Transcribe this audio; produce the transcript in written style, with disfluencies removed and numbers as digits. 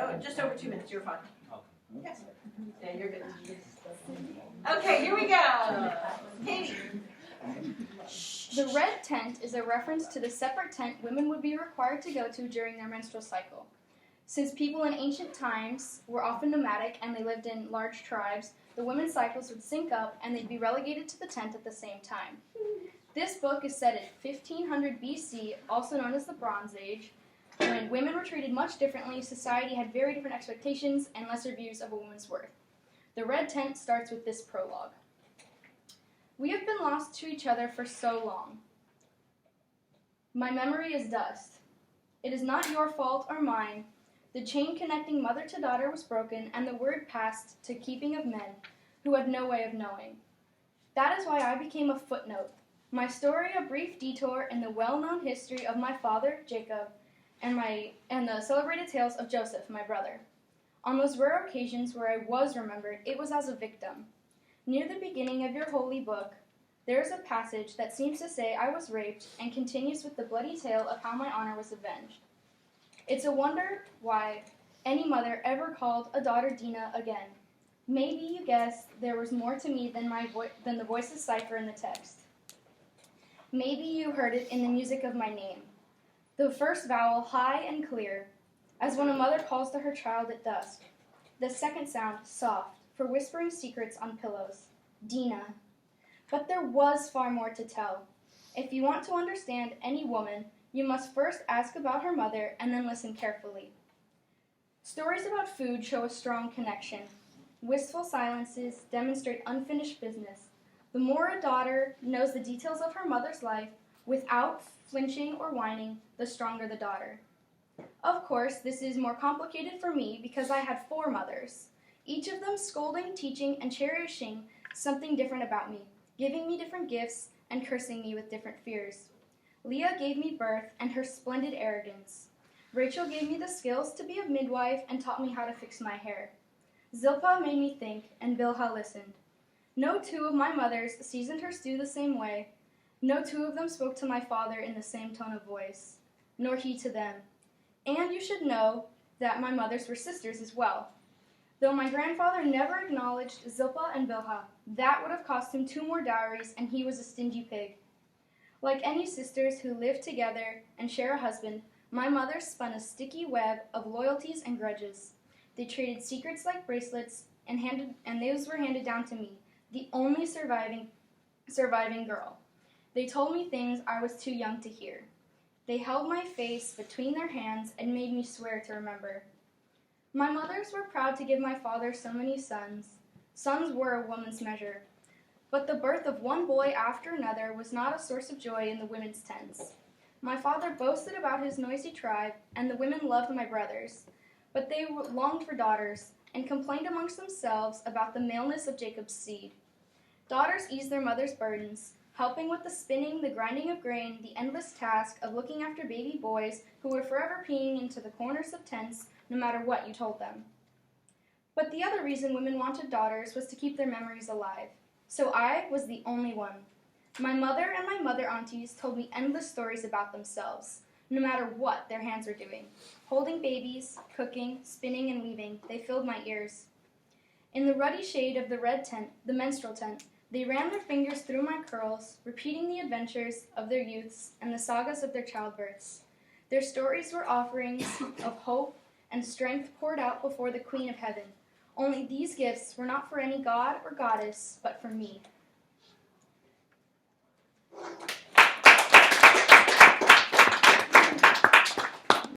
No, just over 2 minutes. You're fine. Yes. Yeah, you're good. Okay, here we go. Katie. The red tent is a reference to the separate tent women would be required to go to during their menstrual cycle. Since people in ancient times were often nomadic and they lived in large tribes, the women's cycles would sync up and they'd be relegated to the tent at the same time. This book is set at 1500 BC, also known as the Bronze Age, when women were treated much differently, society had very different expectations and lesser views of a woman's worth. The red tent starts with this prologue. We have been lost to each other for so long. My memory is dust. It is not your fault or mine. The chain connecting mother to daughter was broken, and the word passed to keeping of men, who had no way of knowing. That is why I became a footnote. My story a brief detour in the well-known history of my father, Jacob, and the celebrated tales of Joseph, my brother. On those rare occasions where I was remembered, it was as a victim. Near the beginning of your holy book, there is a passage that seems to say I was raped and continues with the bloody tale of how my honor was avenged. It's a wonder why any mother ever called a daughter Dina again. Maybe you guessed there was more to me than the voice's cipher in the text. Maybe you heard it in the music of my name. The first vowel high and clear, as when a mother calls to her child at dusk. The second sound soft, for whispering secrets on pillows. Dina. But there was far more to tell. If you want to understand any woman, you must first ask about her mother and then listen carefully. Stories about food show a strong connection. Wistful silences demonstrate unfinished business. The more a daughter knows the details of her mother's life, without flinching or whining, the stronger the daughter. Of course, this is more complicated for me because I had 4 mothers, each of them scolding, teaching, and cherishing something different about me, giving me different gifts and cursing me with different fears. Leah gave me birth and her splendid arrogance. Rachel gave me the skills to be a midwife and taught me how to fix my hair. Zilpah made me think, and Bilhah listened. No 2 of my mothers seasoned her stew the same way. No 2 of them spoke to my father in the same tone of voice, nor he to them. And you should know that my mothers were sisters as well. Though my grandfather never acknowledged Zilpah and Bilhah, that would have cost him 2 more dowries, and he was a stingy pig. Like any sisters who live together and share a husband, my mother spun a sticky web of loyalties and grudges. They traded secrets like bracelets, and those were handed down to me, the only surviving girl. They told me things I was too young to hear. They held my face between their hands and made me swear to remember. My mothers were proud to give my father so many sons. Sons were a woman's measure. But the birth of one boy after another was not a source of joy in the women's tents. My father boasted about his noisy tribe, and the women loved my brothers. But they longed for daughters, and complained amongst themselves about the maleness of Jacob's seed. Daughters eased their mother's burdens, helping with the spinning, the grinding of grain, the endless task of looking after baby boys who were forever peeing into the corners of tents, no matter what you told them. But the other reason women wanted daughters was to keep their memories alive. So I was the only one. My mother and my mother aunties told me endless stories about themselves, no matter what their hands were doing. Holding babies, cooking, spinning, and weaving, they filled my ears. In the ruddy shade of the red tent, the menstrual tent, they ran their fingers through my curls, repeating the adventures of their youths and the sagas of their childbirths. Their stories were offerings of hope and strength poured out before the Queen of Heaven. Only these gifts were not for any god or goddess, but for me.